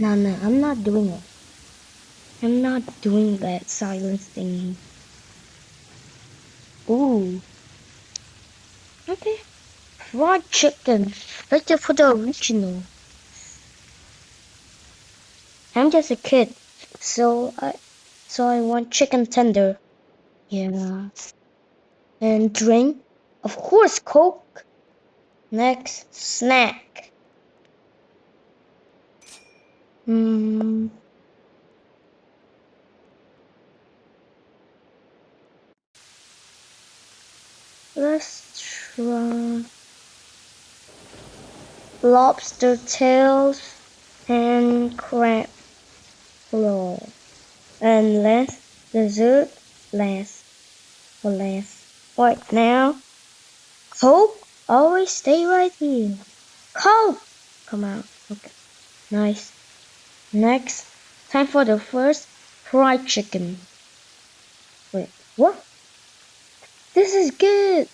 No, I'm not doing it. I'm not doing that silence thing. Ooh. Okay. Fried chicken. Let's just put the original. I'm just a kid, so I want chicken tender. Yeah. And drink? Of course, Coke. Next, snack. Hmm. Restaurant. Lobster tails and crab roll. And last, dessert last. For last. Right now, Coke. Always stay right here. Coke! Come out. Okay. Nice. Next, time for the first fried chicken. Wait, what? This is good.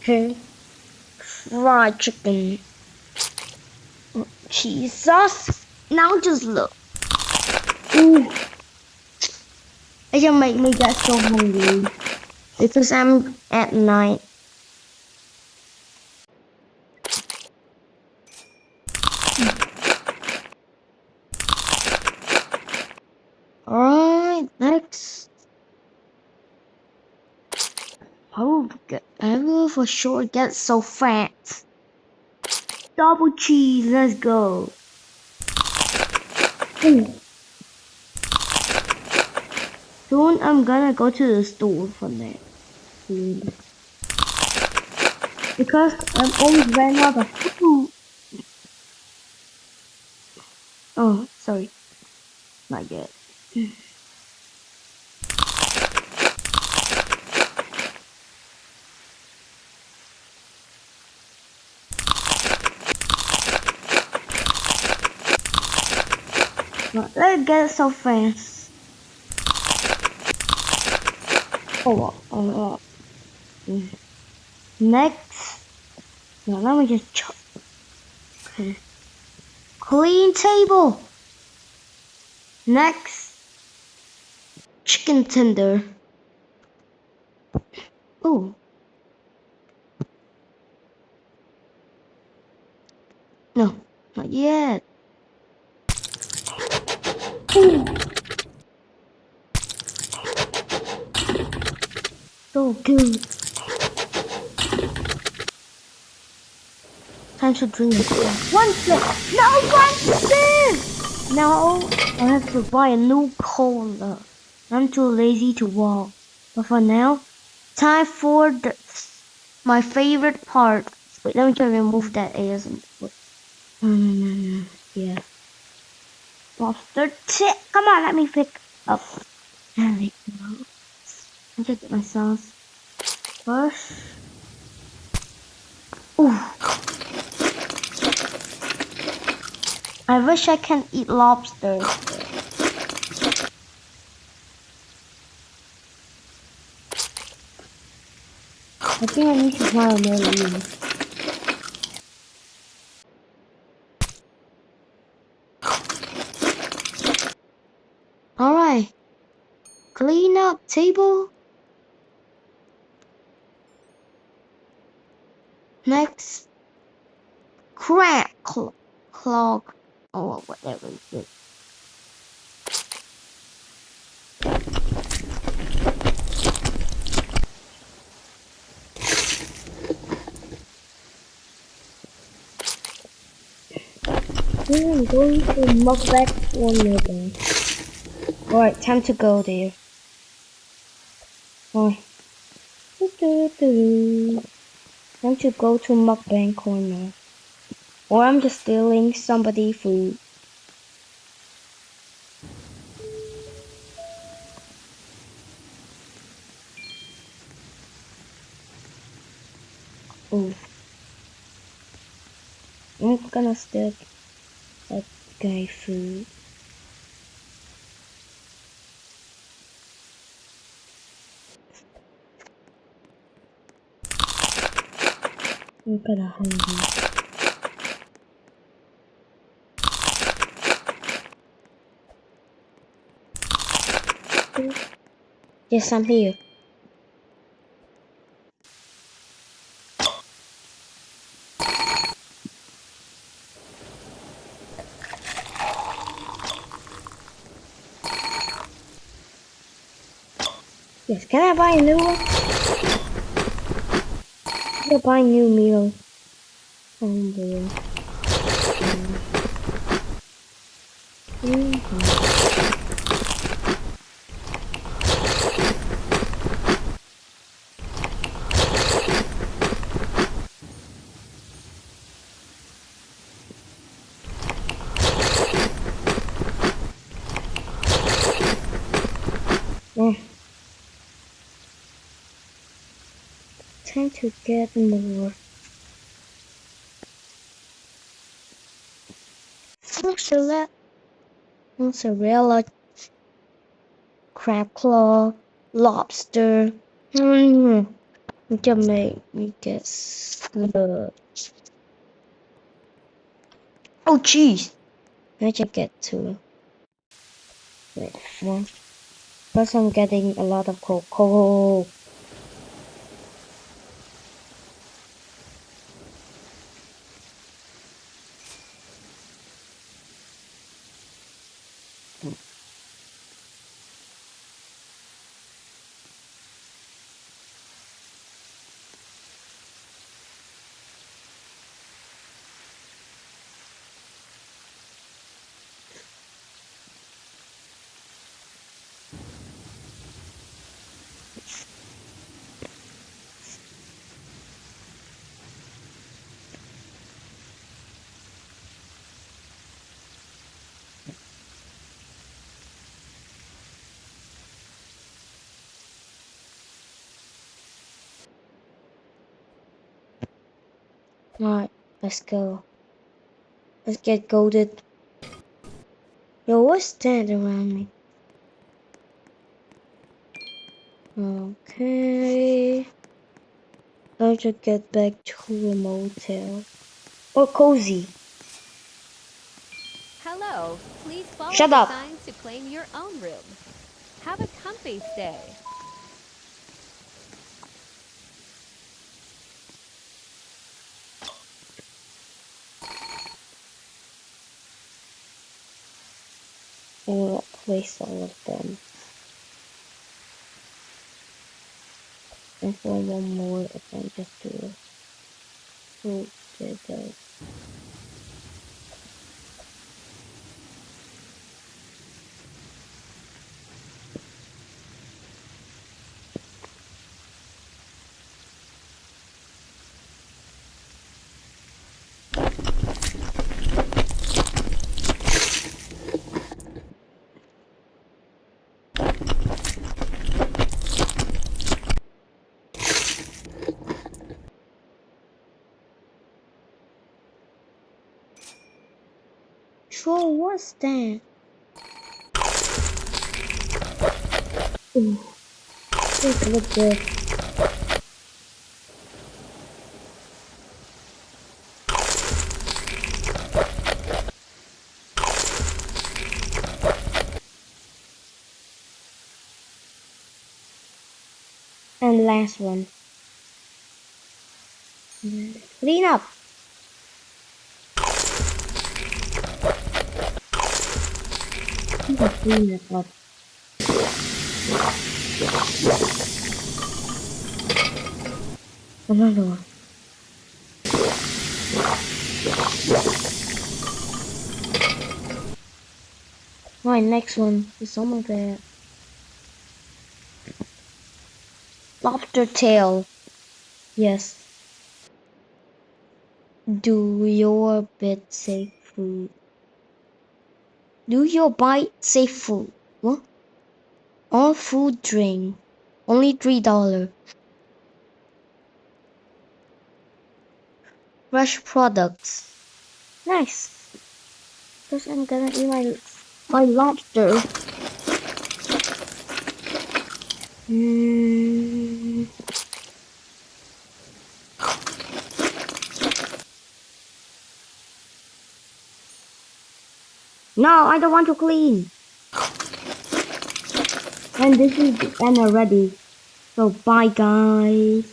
Okay, fried chicken. Cheese sauce. Now just look. Ooh, it just make me get so hungry because I'm at night. Alright, next. Oh, I will for sure get so fat. Double cheese, let's go. Ooh. Soon I'm gonna go to the store for that. Because I'm always ran out of food. Oh, sorry. Not yet. Let's get so fast. Oh. Next. Now let me just chop. Okay. Clean table. Next. Chicken tender. Oh. No, not yet. Ooh. So good. Time to drink. One sip. No, one sip. Now I have to buy a new cola. I'm too lazy to walk. But for now, time for my favorite part. Wait, let me try to remove that ASM. Yeah. Lobster tip. Come on, let me pick up. There we go. I'll just get my sauce first. Ooh. I wish I can eat lobster. I think I need to try another one. Alright. Clean up table. Next. Crack clog. Or whatever it is. I'm going to Mukbang corner. Alright, time to go there. Alright. Time to go to Mukbang corner. Or I'm just stealing somebody's food. Oh. I'm gonna steal that guy food. I'm kinda hungry. lobster? Yes, I'm here. Yes, can I buy a new one? Can I buy a new meal? Oh boy. Yeah. Time to get more. Mozzarella, crab claw, lobster. You can make me guess the. Oh, cheese. I should get two. Wait, one. Plus, I'm getting a lot of cocoa. Alright, let's go. Let's get golded. Yo, what's that around me? Okay. Time to get back to a motel. Or cozy. Hello, please follow Shut the up. signs to claim your own room. Have a comfy stay. I'm gonna place all of them. And for one more, I can just do fruit dessert. Sure, what's that? Ooh, let's look good. And last one. Clean up. Clean up. Another one. Right, next one is some of the lobster tail. Yes. Do your bit safe food. Do your bite safe food. What? All food drink. Only $3. Fresh products. Nice. First I'm gonna eat my lobster. Mm. No, I don't want to clean. And this is the end already. So bye guys.